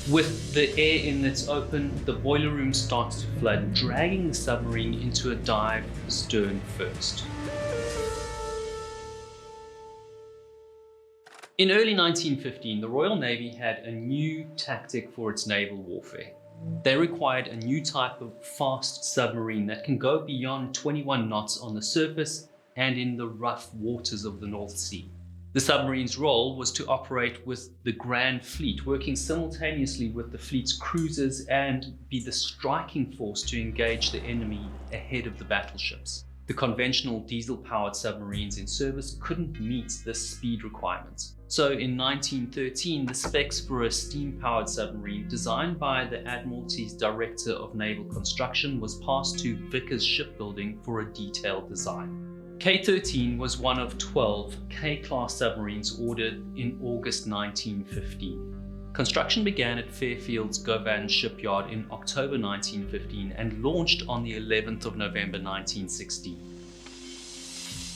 With the air inlets open, the boiler room starts to flood, dragging the submarine into a dive stern first. In early 1915, the Royal Navy had a new tactic for its naval warfare. They required a new type of fast submarine that can go beyond 21 knots on the surface and in the rough waters of the North Sea. The submarine's role was to operate with the Grand Fleet, working simultaneously with the fleet's cruisers and be the striking force to engage the enemy ahead of the battleships. The conventional diesel-powered submarines in service couldn't meet this speed requirement. So in 1913, the specs for a steam-powered submarine designed by the Admiralty's Director of Naval Construction was passed to Vickers Shipbuilding for a detailed design. K-13 was one of 12 K-class submarines ordered in August 1915. Construction began at Fairfield's Govan shipyard in October 1915 and launched on the 11th of November 1916.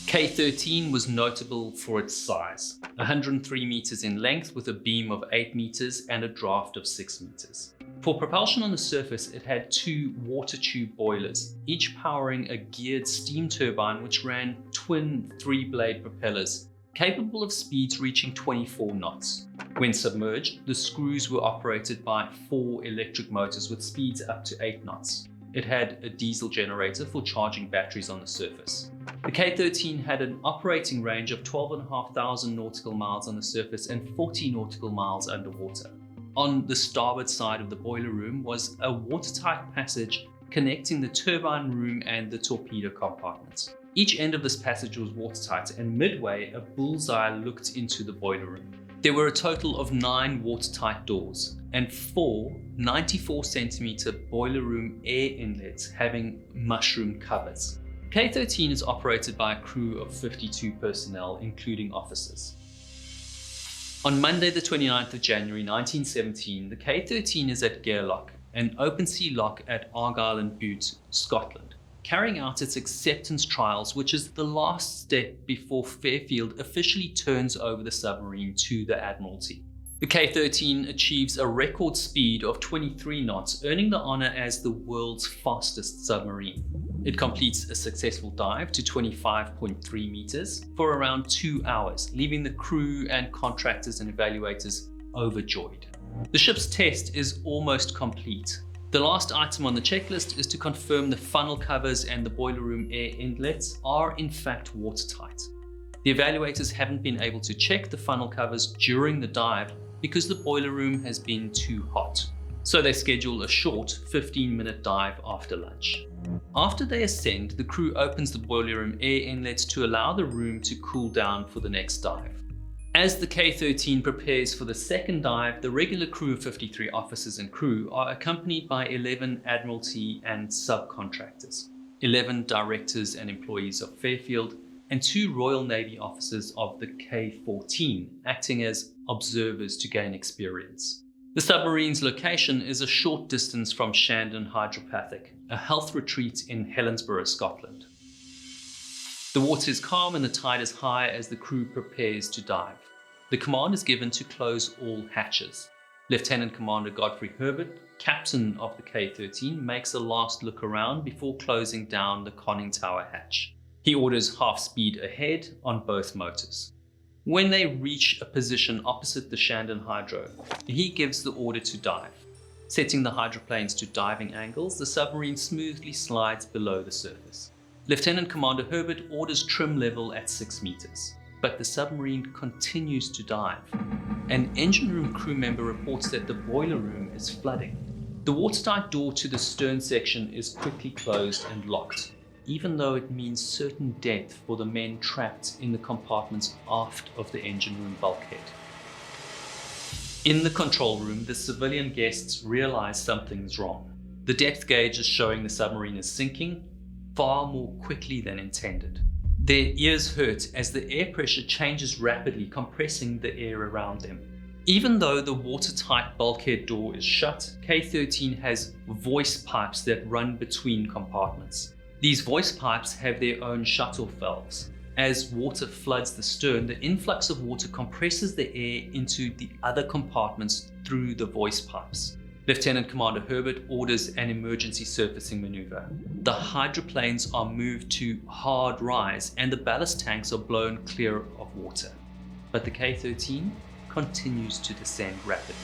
K-13 was notable for its size, 103 meters in length with a beam of 8 meters and a draft of 6 meters. For propulsion on the surface, it had 2 water tube boilers, each powering a geared steam turbine which ran twin 3-blade propellers, capable of speeds reaching 24 knots. When submerged, the screws were operated by 4 electric motors with speeds up to 8 knots. It had a diesel generator for charging batteries on the surface. The K-13 had an operating range of 12,500 nautical miles on the surface and 40 nautical miles underwater. On the starboard side of the boiler room was a watertight passage connecting the turbine room and the torpedo compartments. Each end of this passage was watertight, and midway a bullseye looked into the boiler room. There were a total of 9 watertight doors and 4 94cm boiler room air inlets having mushroom covers. K-13 is operated by a crew of 52 personnel, including officers. On Monday, the 29th of January 1917, the K-13 is at Gairloch, an open sea lock at Argyll and Bute, Scotland, carrying out its acceptance trials, which is the last step before Fairfield officially turns over the submarine to the Admiralty. The K-13 achieves a record speed of 23 knots, earning the honor as the world's fastest submarine. It completes a successful dive to 25.3 meters for around 2 hours, leaving the crew and contractors and evaluators overjoyed. The ship's test is almost complete. The last item on the checklist is to confirm the funnel covers and the boiler room air inlets are in fact watertight. The evaluators haven't been able to check the funnel covers during the dive because the boiler room has been too hot. So they schedule a short 15-minute dive after lunch. After they ascend, the crew opens the boiler room air inlets to allow the room to cool down for the next dive. As the K-13 prepares for the second dive, the regular crew of 53 officers and crew are accompanied by 11 Admiralty and subcontractors, 11 directors and employees of Fairfield, and 2 Royal Navy officers of the K-14, acting as observers to gain experience. The submarine's location is a short distance from Shandon Hydropathic, a health retreat in Helensburgh, Scotland. The water is calm and the tide is high as the crew prepares to dive. The command is given to close all hatches. Lieutenant Commander Godfrey Herbert, captain of the K-13, makes a last look around before closing down the conning tower hatch. He orders half speed ahead on both motors. When they reach a position opposite the Shandon Hydro, he gives the order to dive. Setting the hydroplanes to diving angles, the submarine smoothly slides below the surface. Lieutenant Commander Herbert orders trim level at 6 meters, but the submarine continues to dive. An engine room crew member reports that the boiler room is flooding. The watertight door to the stern section is quickly closed and locked, even though it means certain death for the men trapped in the compartments aft of the engine room bulkhead. In the control room, the civilian guests realize something's wrong. The depth gauge is showing the submarine is sinking far more quickly than intended. Their ears hurt as the air pressure changes rapidly, compressing the air around them. Even though the watertight bulkhead door is shut, K-13 has voice pipes that run between compartments. These voice pipes have their own shut-off valves. As water floods the stern, the influx of water compresses the air into the other compartments through the voice pipes. Lieutenant Commander Herbert orders an emergency surfacing maneuver. The hydroplanes are moved to hard rise and the ballast tanks are blown clear of water. But the K-13 continues to descend rapidly.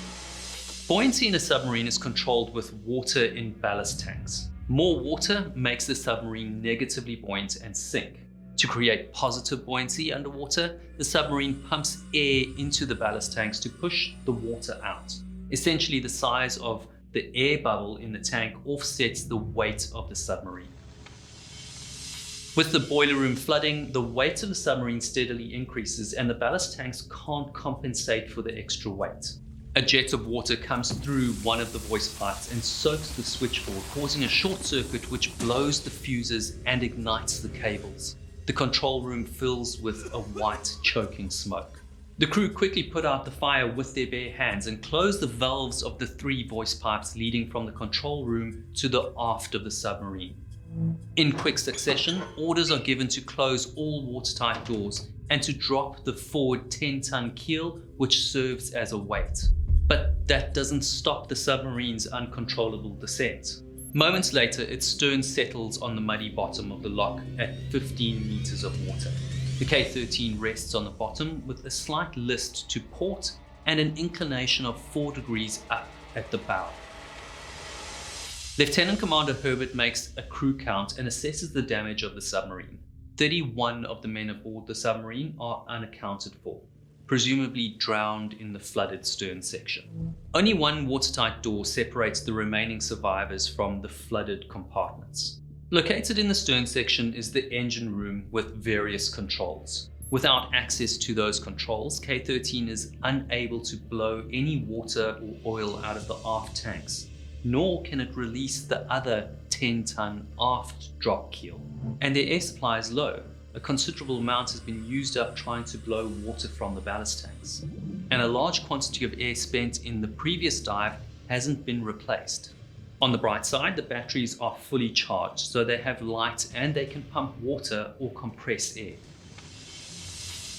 Buoyancy in a submarine is controlled with water in ballast tanks. More water makes the submarine negatively buoyant and sink. To create positive buoyancy underwater, the submarine pumps air into the ballast tanks to push the water out. Essentially, the size of the air bubble in the tank offsets the weight of the submarine. With the boiler room flooding, the weight of the submarine steadily increases and the ballast tanks can't compensate for the extra weight. A jet of water comes through one of the voice pipes and soaks the switchboard, causing a short circuit which blows the fuses and ignites the cables. The control room fills with a white, choking smoke. The crew quickly put out the fire with their bare hands and closed the valves of the 3 voice pipes leading from the control room to the aft of the submarine. In quick succession, orders are given to close all watertight doors and to drop the forward 10-ton keel, which serves as a weight. But that doesn't stop the submarine's uncontrollable descent. Moments later, its stern settles on the muddy bottom of the lock at 15 meters of water. The K-13 rests on the bottom with a slight list to port and an inclination of 4 degrees up at the bow. Lieutenant Commander Herbert makes a crew count and assesses the damage of the submarine. 31 of the men aboard the submarine are unaccounted for, presumably drowned in the flooded stern section. Only one watertight door separates the remaining survivors from the flooded compartments. Located in the stern section is the engine room with various controls. Without access to those controls, K-13 is unable to blow any water or oil out of the aft tanks, nor can it release the other 10-ton aft drop keel. And their air supply is low. A considerable amount has been used up trying to blow water from the ballast tanks, and a large quantity of air spent in the previous dive hasn't been replaced. On the bright side, the batteries are fully charged, so they have light and they can pump water or compress air.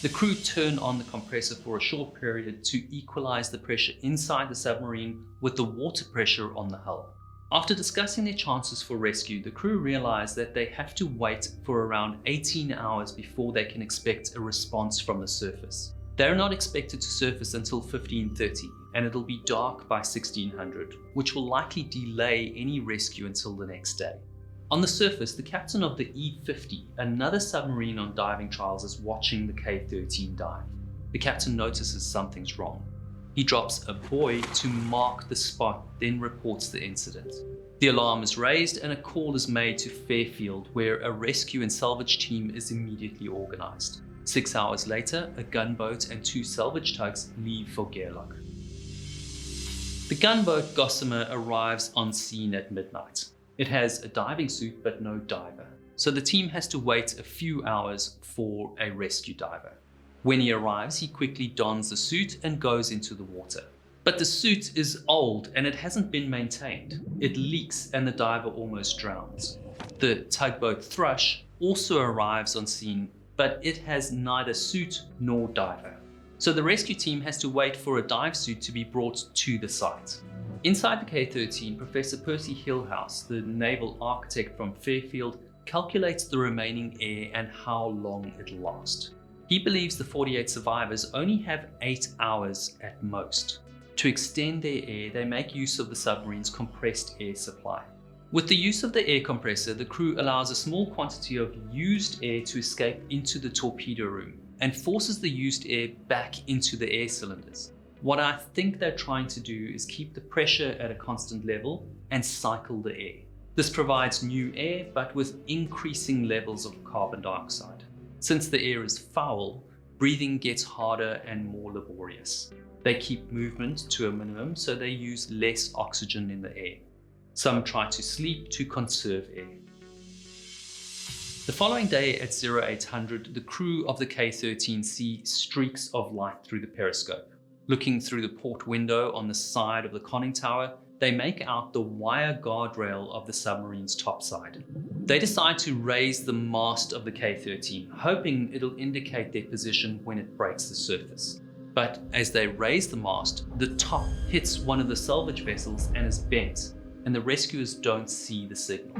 The crew turn on the compressor for a short period to equalize the pressure inside the submarine with the water pressure on the hull. After discussing their chances for rescue, the crew realize that they have to wait for around 18 hours before they can expect a response from the surface. They're not expected to surface until 15:30, and it'll be dark by 1600, which will likely delay any rescue until the next day. On the surface, the captain of the E-50, another submarine on diving trials, is watching the K-13 dive. The captain notices something's wrong. He drops a buoy to mark the spot, then reports the incident. The alarm is raised and a call is made to Fairfield, where a rescue and salvage team is immediately organized. 6 hours later, a gunboat and 2 salvage tugs leave for Gerlach. The gunboat Gossamer arrives on scene at midnight. It has a diving suit but no diver, so the team has to wait a few hours for a rescue diver. When he arrives, he quickly dons the suit and goes into the water. But the suit is old and it hasn't been maintained. It leaks and the diver almost drowns. The tugboat Thrush also arrives on scene, but it has neither suit nor diver. So the rescue team has to wait for a dive suit to be brought to the site. Inside the K-13, Professor Percy Hillhouse, the naval architect from Fairfield, calculates the remaining air and how long it'll last. He believes the 48 survivors only have 8 hours at most. To extend their air, they make use of the submarine's compressed air supply. With the use of the air compressor, the crew allows a small quantity of used air to escape into the torpedo room and forces the used air back into the air cylinders. What I think they're trying to do is keep the pressure at a constant level and cycle the air. This provides new air, but with increasing levels of carbon dioxide. Since the air is foul, breathing gets harder and more laborious. They keep movement to a minimum, so they use less oxygen in the air. Some try to sleep to conserve air. The following day at 0800, the crew of the K-13 see streaks of light through the periscope. Looking through the port window on the side of the conning tower, they make out the wire guardrail of the submarine's topside. They decide to raise the mast of the K-13, hoping it'll indicate their position when it breaks the surface. But as they raise the mast, the top hits one of the salvage vessels and is bent, and the rescuers don't see the signal.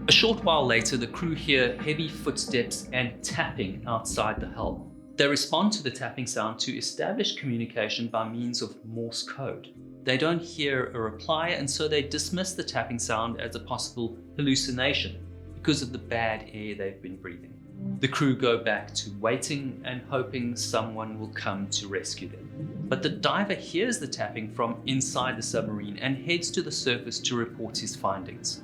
A short while later, the crew hear heavy footsteps and tapping outside the hull. They respond to the tapping sound to establish communication by means of Morse code. They don't hear a reply, and so they dismiss the tapping sound as a possible hallucination because of the bad air they've been breathing. The crew go back to waiting and hoping someone will come to rescue them. But the diver hears the tapping from inside the submarine and heads to the surface to report his findings.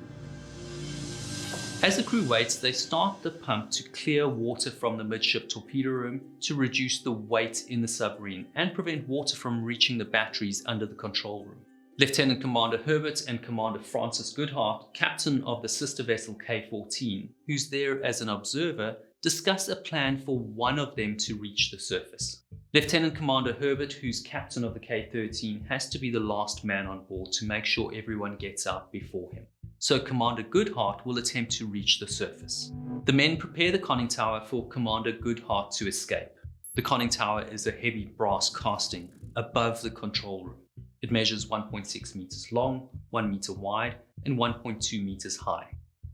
As the crew waits, they start the pump to clear water from the midship torpedo room to reduce the weight in the submarine and prevent water from reaching the batteries under the control room. Lieutenant Commander Herbert and Commander Francis Goodhart, captain of the sister vessel K-14, who's there as an observer, discuss a plan for one of them to reach the surface. Lieutenant Commander Herbert, who's captain of the K-13, has to be the last man on board to make sure everyone gets out before him. So Commander Goodhart will attempt to reach the surface. The men prepare the conning tower for Commander Goodhart to escape. The conning tower is a heavy brass casting above the control room. It measures 1.6 meters long, 1 meter wide, and 1.2 meters high.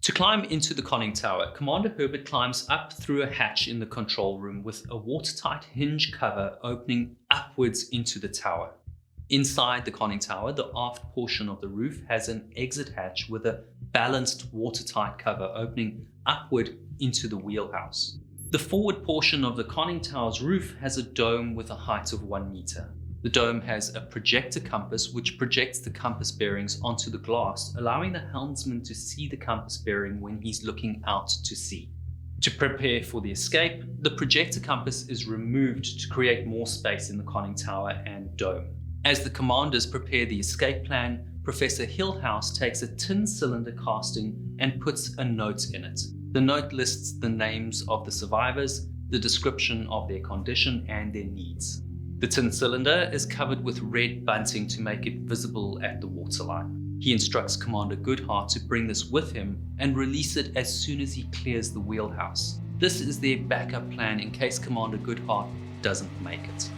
To climb into the conning tower, Commander Herbert climbs up through a hatch in the control room with a watertight hinge cover opening upwards into the tower. Inside the conning tower, the aft portion of the roof has an exit hatch with a balanced watertight cover opening upward into the wheelhouse. The forward portion of the conning tower's roof has a dome with a height of 1 meter. The dome has a projector compass which projects the compass bearings onto the glass, allowing the helmsman to see the compass bearing when he's looking out to sea. To prepare for the escape, the projector compass is removed to create more space in the conning tower and dome. As the commanders prepare the escape plan, Professor Hillhouse takes a tin cylinder casting and puts a note in it. The note lists the names of the survivors, the description of their condition, and their needs. The tin cylinder is covered with red bunting to make it visible at the waterline. He instructs Commander Goodhart to bring this with him and release it as soon as he clears the wheelhouse. This is their backup plan in case Commander Goodhart doesn't make it.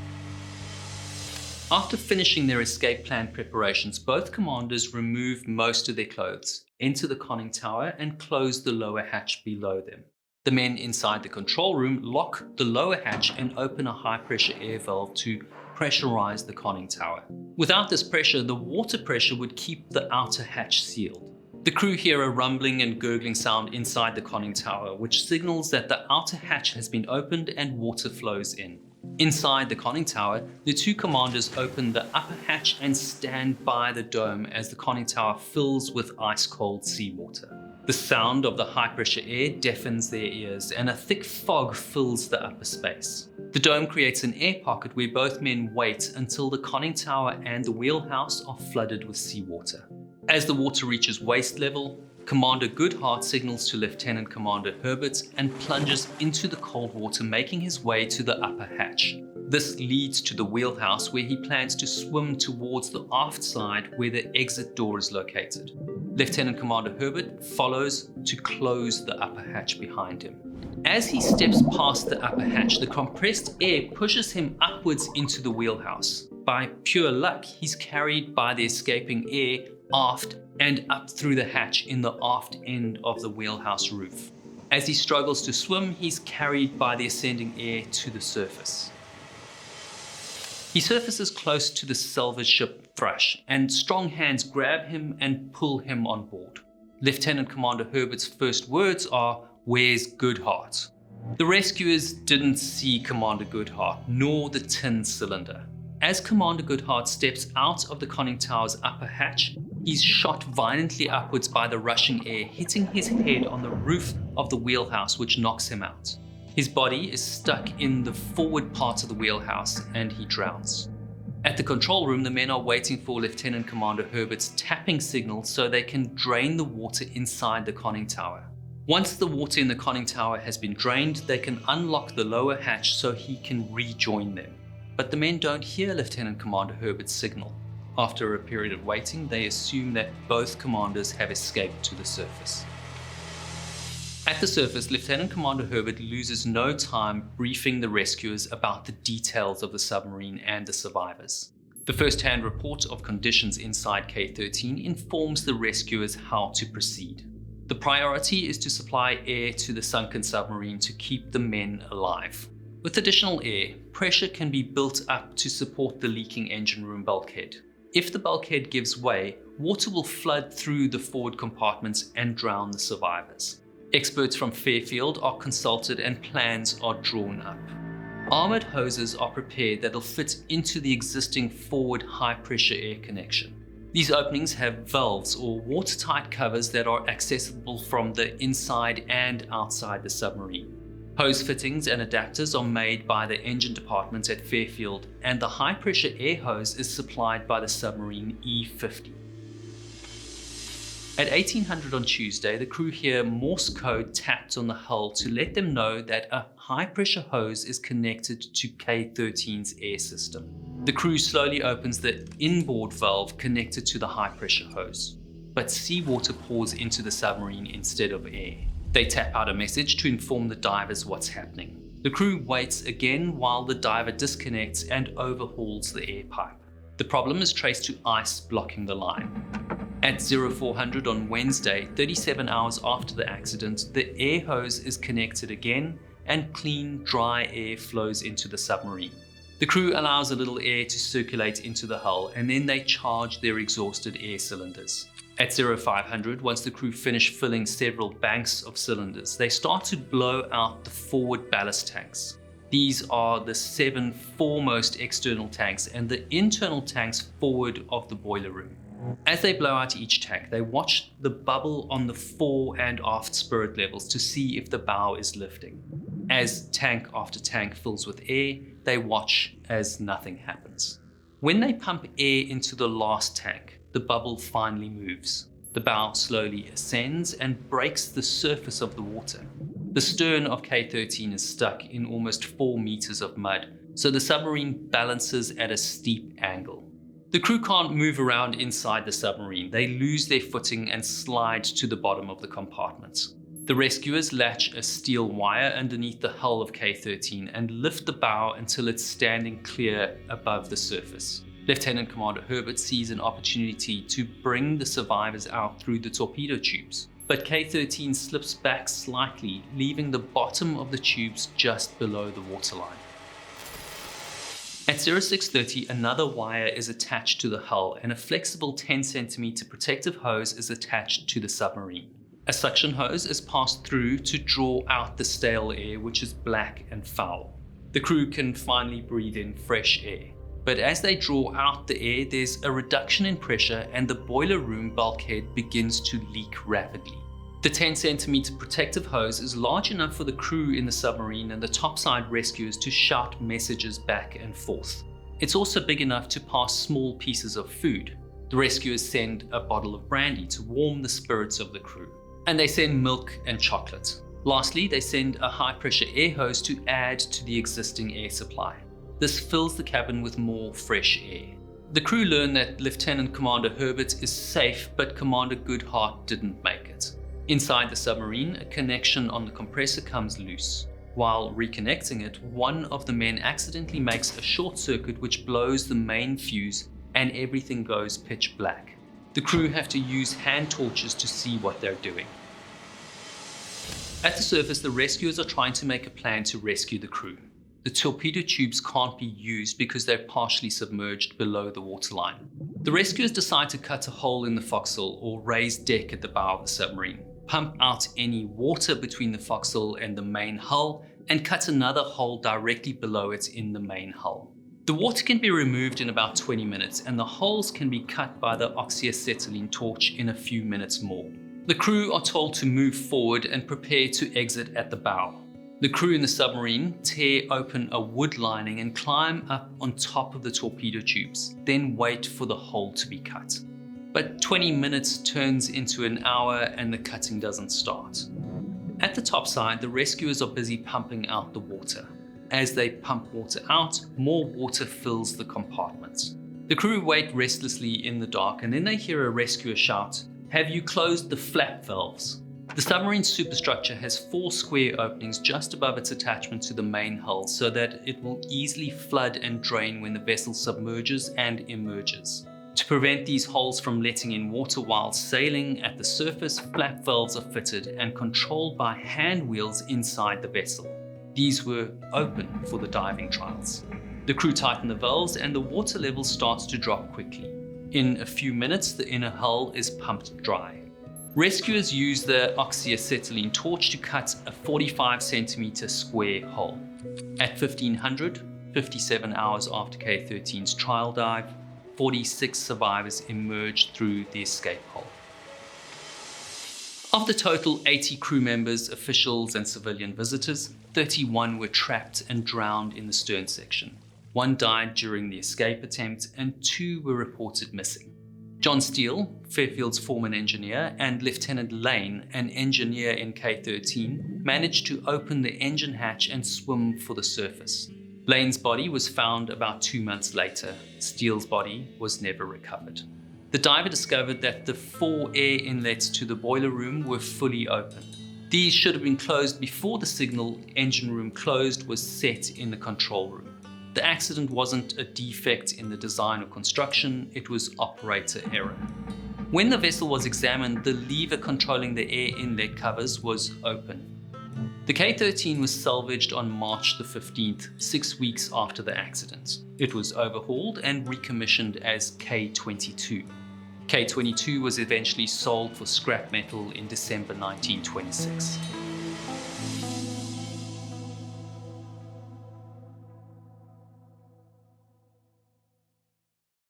After finishing their escape plan preparations, both commanders remove most of their clothes, enter the conning tower, and close the lower hatch below them. The men inside the control room lock the lower hatch and open a high-pressure air valve to pressurize the conning tower. Without this pressure, the water pressure would keep the outer hatch sealed. The crew hear a rumbling and gurgling sound inside the conning tower, which signals that the outer hatch has been opened and water flows in. Inside the conning tower, the two commanders open the upper hatch and stand by the dome as the conning tower fills with ice-cold seawater. The sound of the high-pressure air deafens their ears, and a thick fog fills the upper space. The dome creates an air pocket where both men wait until the conning tower and the wheelhouse are flooded with seawater. As the water reaches waist level, Commander Goodhart signals to Lieutenant Commander Herbert and plunges into the cold water, making his way to the upper hatch. This leads to the wheelhouse, where he plans to swim towards the aft side where the exit door is located. Lieutenant Commander Herbert follows to close the upper hatch behind him. As he steps past the upper hatch, the compressed air pushes him upwards into the wheelhouse. By pure luck, he's carried by the escaping air aft and up through the hatch in the aft end of the wheelhouse roof. As he struggles to swim, he's carried by the ascending air to the surface. He surfaces close to the salvage ship Thrush, and strong hands grab him and pull him on board. Lieutenant Commander Herbert's first words are, "Where's Goodhart?" The rescuers didn't see Commander Goodhart, nor the tin cylinder. As Commander Goodhart steps out of the conning tower's upper hatch, he's shot violently upwards by the rushing air, hitting his head on the roof of the wheelhouse, which knocks him out. His body is stuck in the forward part of the wheelhouse, and he drowns. At the control room, the men are waiting for Lieutenant Commander Herbert's tapping signal so they can drain the water inside the conning tower. Once the water in the conning tower has been drained, they can unlock the lower hatch so he can rejoin them. But the men don't hear Lieutenant Commander Herbert's signal. After a period of waiting, they assume that both commanders have escaped to the surface. At the surface, Lieutenant Commander Herbert loses no time briefing the rescuers about the details of the submarine and the survivors. The first-hand report of conditions inside K-13 informs the rescuers how to proceed. The priority is to supply air to the sunken submarine to keep the men alive. With additional air, pressure can be built up to support the leaking engine room bulkhead. If the bulkhead gives way, water will flood through the forward compartments and drown the survivors. Experts from Fairfield are consulted and plans are drawn up. Armored hoses are prepared that will fit into the existing forward high-pressure air connection. These openings have valves or watertight covers that are accessible from the inside and outside the submarine. Hose fittings and adapters are made by the engine department at Fairfield, and the high-pressure air hose is supplied by the submarine E-50. At 1800 on Tuesday, the crew hear Morse code tapped on the hull to let them know that a high-pressure hose is connected to K-13's air system. The crew slowly opens the inboard valve connected to the high-pressure hose, but seawater pours into the submarine instead of air. They tap out a message to inform the divers what's happening. The crew waits again while the diver disconnects and overhauls the air pipe. The problem is traced to ice blocking the line. At 0400 on Wednesday, 37 hours after the accident, the air hose is connected again and clean, dry air flows into the submarine. The crew allows a little air to circulate into the hull and then they charge their exhausted air cylinders. At 0500, once the crew finish filling several banks of cylinders, they start to blow out the forward ballast tanks. These are the 7 foremost external tanks and the internal tanks forward of the boiler room. As they blow out each tank, they watch the bubble on the fore and aft spirit levels to see if the bow is lifting. As tank after tank fills with air, they watch as nothing happens. When they pump air into the last tank, the bubble finally moves. The bow slowly ascends and breaks the surface of the water. The stern of K-13 is stuck in almost 4 meters of mud, so the submarine balances at a steep angle. The crew can't move around inside the submarine. They lose their footing and slide to the bottom of the compartment. The rescuers latch a steel wire underneath the hull of K-13 and lift the bow until it's standing clear above the surface. Lieutenant Commander Herbert sees an opportunity to bring the survivors out through the torpedo tubes, but K-13 slips back slightly, leaving the bottom of the tubes just below the waterline. At 0630, another wire is attached to the hull and a flexible 10 centimeter protective hose is attached to the submarine. A suction hose is passed through to draw out the stale air, which is black and foul. The crew can finally breathe in fresh air. But as they draw out the air, there's a reduction in pressure and the boiler room bulkhead begins to leak rapidly. The 10 centimeter protective hose is large enough for the crew in the submarine and the topside rescuers to shout messages back and forth. It's also big enough to pass small pieces of food. The rescuers send a bottle of brandy to warm the spirits of the crew. And they send milk and chocolate. Lastly, they send a high-pressure air hose to add to the existing air supply. This fills the cabin with more fresh air. The crew learn that Lieutenant Commander Herbert is safe, but Commander Goodhart didn't make it. Inside the submarine, a connection on the compressor comes loose. While reconnecting it, one of the men accidentally makes a short circuit which blows the main fuse and everything goes pitch black. The crew have to use hand torches to see what they're doing. At the surface, the rescuers are trying to make a plan to rescue the crew. The torpedo tubes can't be used because they're partially submerged below the waterline. The rescuers decide to cut a hole in the forecastle or raise deck at the bow of the submarine, pump out any water between the forecastle and the main hull, and cut another hole directly below it in the main hull. The water can be removed in about 20 minutes and the holes can be cut by the oxyacetylene torch in a few minutes more. The crew are told to move forward and prepare to exit at the bow. The crew in the submarine tear open a wood lining and climb up on top of the torpedo tubes, then wait for the hole to be cut. But 20 minutes turns into an hour and the cutting doesn't start. At the topside, the rescuers are busy pumping out the water. As they pump water out, more water fills the compartment. The crew wait restlessly in the dark, and then they hear a rescuer shout, "Have you closed the flap valves?" The submarine superstructure has 4 square openings just above its attachment to the main hull so that it will easily flood and drain when the vessel submerges and emerges. To prevent these holes from letting in water while sailing at the surface, flap valves are fitted and controlled by hand wheels inside the vessel. These were open for the diving trials. The crew tighten the valves and the water level starts to drop quickly. In a few minutes, the inner hull is pumped dry. Rescuers use the oxyacetylene torch to cut a 45 centimeter square hole. At 1500, 57 hours after K-13's trial dive, 46 survivors emerged through the escape hole. Of the total 80 crew members, officials and civilian visitors, 31 were trapped and drowned in the stern section. 1 died during the escape attempt and 2 were reported missing. John Steele, Fairfield's foreman engineer, and Lieutenant Lane, an engineer in K-13, managed to open the engine hatch and swim for the surface. Lane's body was found about 2 months later. Steele's body was never recovered. The diver discovered that the 4 air inlets to the boiler room were fully open. These should have been closed before the signal "engine room closed" was set in the control room. The accident wasn't a defect in the design or construction, it was operator error. When the vessel was examined, the lever controlling the air inlet covers was open. The K-13 was salvaged on March the 15th, 6 weeks after the accident. It was overhauled and recommissioned as K-22. K-22 was eventually sold for scrap metal in December 1926.